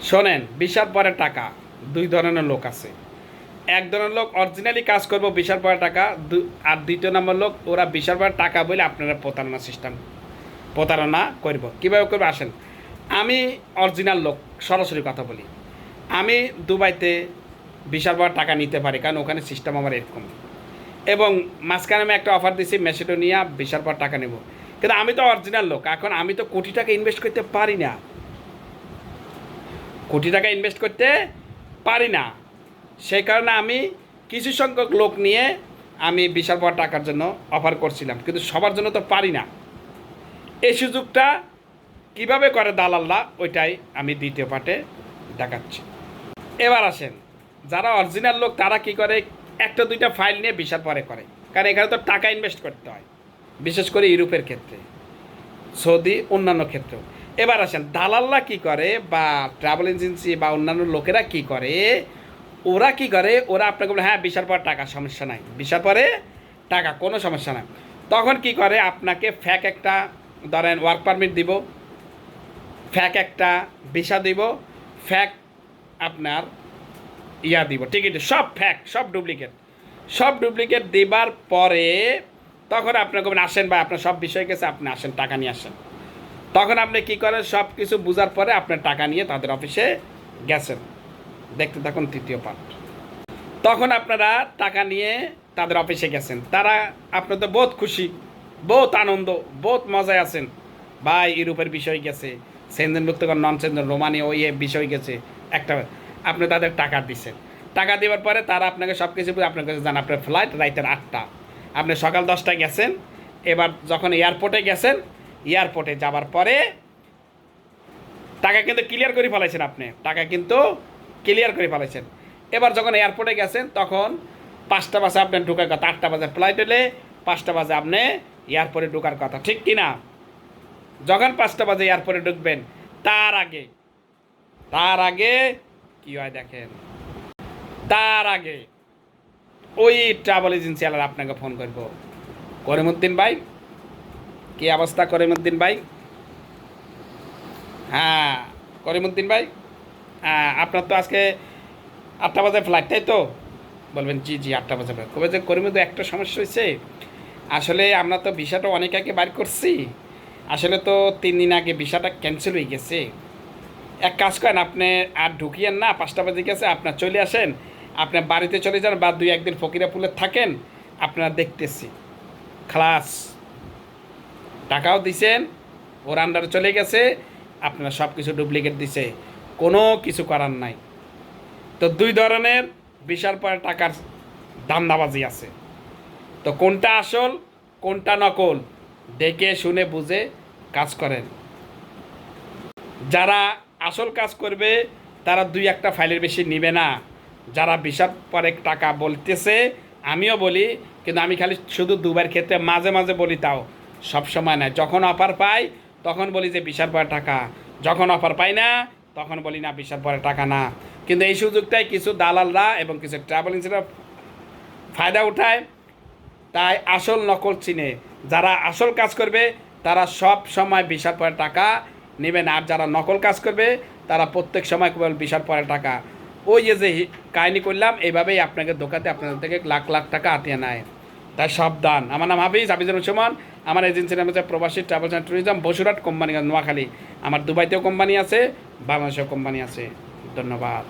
শোনেন, ভিসার পরে টাকা দুই ধরনের লোক আছে। এক ধরনের লোক অরিজিনালি কাজ করবো ভিসার পরে টাকা, আর দ্বিতীয় নম্বর লোক ওরা ভিসার পরে টাকা বলে আপনারা প্রতারণা করব। কীভাবে করবো আসেন, আমি অরিজিনাল লোক, সরাসরি কথা বলি। আমি দুবাইতে ভিসার পর টাকা নিতে পারি, কারণ ওখানে সিস্টেম আমার এরকম। এবং মাঝখানে আমি একটা অফার দিছি মেসিডোনিয়া ভিসার পর টাকা নেব, কিন্তু আমি তো অরিজিনাল লোক। এখন আমি তো কোটি টাকা ইনভেস্ট করতে পারি না, কোটি টাকা ইনভেস্ট করতে পারি না। সেই কারণে আমি কিছু সংখ্যক লোক নিয়ে আমি ভিসার পর টাকার জন্য অফার করছিলাম, কিন্তু সবার জন্য তো পারি না। এই সুযোগটা কিভাবে করে দালাল্লা, ওইটাই আমি দ্বিতীয় পার্টে দেখাচ্ছি। এবার আসেন, যারা অরিজিনাল লোক তারা কি করে, একটা দুইটা ফাইল নিয়ে ভিসার পরে করে, কারণ এখানে তো টাকা ইনভেস্ট করতে হয়, বিশেষ করে ইউরোপের ক্ষেত্রে, সৌদি, অন্যান্য ক্ষেত্রেও। এবার আসেন দালাল্লা কি করে, বা ট্রাভেল এজেন্সি বা অন্যান্য লোকেরা কি করে, ওরা আপনাকে বলে হ্যাঁ ভিসার পর টাকা সমস্যা নাই, ভিসার পরে টাকা কোনো সমস্যা নাই। তখন কি করে, আপনাকে ফ্যাক একটা ধরেন ওয়ার্ক পারমিট দিব, ফ্যাক একটা ভিসা দিব, ফ্যাক আপনার দিব, টিকিট, সব ফ্যাক, সব ডুপ্লিকেট দেবার পরে তখন আপনাকে বলেন আসেন ভাই আপনার সব বিষয় গেছে, আপনি আসেন টাকা নিয়ে আসেন। তখন আপনি কী করেন, সব কিছু বোঝার পরে আপনার টাকা নিয়ে তাদের অফিসে গেছেন। দেখতে থাকুন তৃতীয় পার্ট। তখন আপনারা টাকা নিয়ে তাদের অফিসে গেছেন, তারা আপনার তো বহুত খুশি, বহুত আনন্দ, বহুত মজায় আছেন। ভাই ইউরোপের বিষয় গেছে, সেনজেনভুক্তকর নন সেনজেন, রোমানিয়া ওই বিষয় গেছে একটা, আপনি তাদের টাকা দিচ্ছেন। টাকা দেওয়ার পরে তারা আপনাকে সব কিছু আপনার কাছে জান, আপনার ফ্লাইট রাতের 8টা, আপনি সকাল 10টায় গেছেন। এবার যখন এয়ারপোর্টে গেছেন, এয়ারপোর্টে যাবার পরে টাকা কিন্তু ক্লিয়ার করে ফেলাইছেন, আপনি টাকা কিন্তু ক্লিয়ার করে ফেলাইছেন। এবার যখন এয়ারপোর্টে গেছেন তখন 5টা বাজে আপনার ঢোকার কথা, 8টা বাজে ফ্লাইট হলে 5টা বাজে আপনি এয়ারপোর্টে ঢোকার কথা, ঠিক কিনা? যখন 5টা বাজে এয়ারপোর্টে ঢুকবেন, তার আগে কি হয় দেখেন, তার আগে ওই ট্রাভেল এজেন্সি ওয়ালা আপনাকে ফোন করব, করিমউদ্দিন ভাই কি অবস্থা, করিমউদ্দিন ভাই, হ্যাঁ করিমউদ্দিন ভাই, হ্যাঁ আপনার তো আজকে 8টা বাজে ফ্লাইট, তাই তো? বলবেন জি জি 8টা বাজে ফ্লাইট। কবে যে করিমউদ্দিন একটা সমস্যা হয়েছে, আসলে আমরা তো ভিসাটা অনেক আগে বার করছি, আসলে তো 3 দিন আগে ভিসাটা ক্যান্সেল হয়ে গেছে। এক কাজ করেন, আপনি আর ঢুকিয়েন না, 5টা বাজে গেছে, আপনার চলে আসেন, আপনার বাড়িতে চলে যান, বা 2-1 দিন ফকিরাপুলে থাকেন, আপনারা দেখতেছি খালাস, টাকাও দিছেন, ওর আন্ডারে চলে গেছে, আপনারা সব কিছু ডুপ্লিকেট দিছে, কোনো কিছু করার নাই। তো 2 ধরনের ভিসার পরে টাকার ধান্দাবাজি আছে। তো কোনটা আসল কোনটা নকল, দেখে শুনে বুঝে কাজ করেন। যারা আসল কাজ করবে তারা 2-1টা ফাইলের বেশি নিবে না। যারা ভিসার পরে টাকা বলতেছে, আমিও বলি, কিন্তু আমি খালি শুধু দুবার ক্ষেত্রে মাঝে মাঝে বলি, তাও সব সময় নয়। যখন অফার পাই তখন বলি যে ভিসার পরে টাকা, যখন অফার পাই না তখন বলি না ভিসার পরে টাকা না। কিন্তু এই সুযোগটাই কিছু দালালরা এবং কিছু ট্রাভেল এজেন্সিরা ফায়দা উঠায়, তাই আসল নকল চিনে। যারা আসল কাজ করবে তারা সব সময় ভিসার পরে টাকা নেবে না, আর যারা নকল কাজ করবে তারা প্রত্যেক সময় কেবল ভিসার পরে টাকা। ওই যে কাহিনি করলাম, এইভাবেই আপনাকে ধোকাতে আপনাদের থেকে লাখ লাখ টাকা আতিয়ে নেয়। তাই সাবধান। আমার নাম হাফিজুর রহমান, আমার এজেন্সির নাম হচ্ছে প্রবাসী travels and tourism, Basurhat company, Noakhali. আমার দুবাইতেও কোম্পানি আছে, বাংলাদেশেও কোম্পানি আছে। ধন্যবাদ।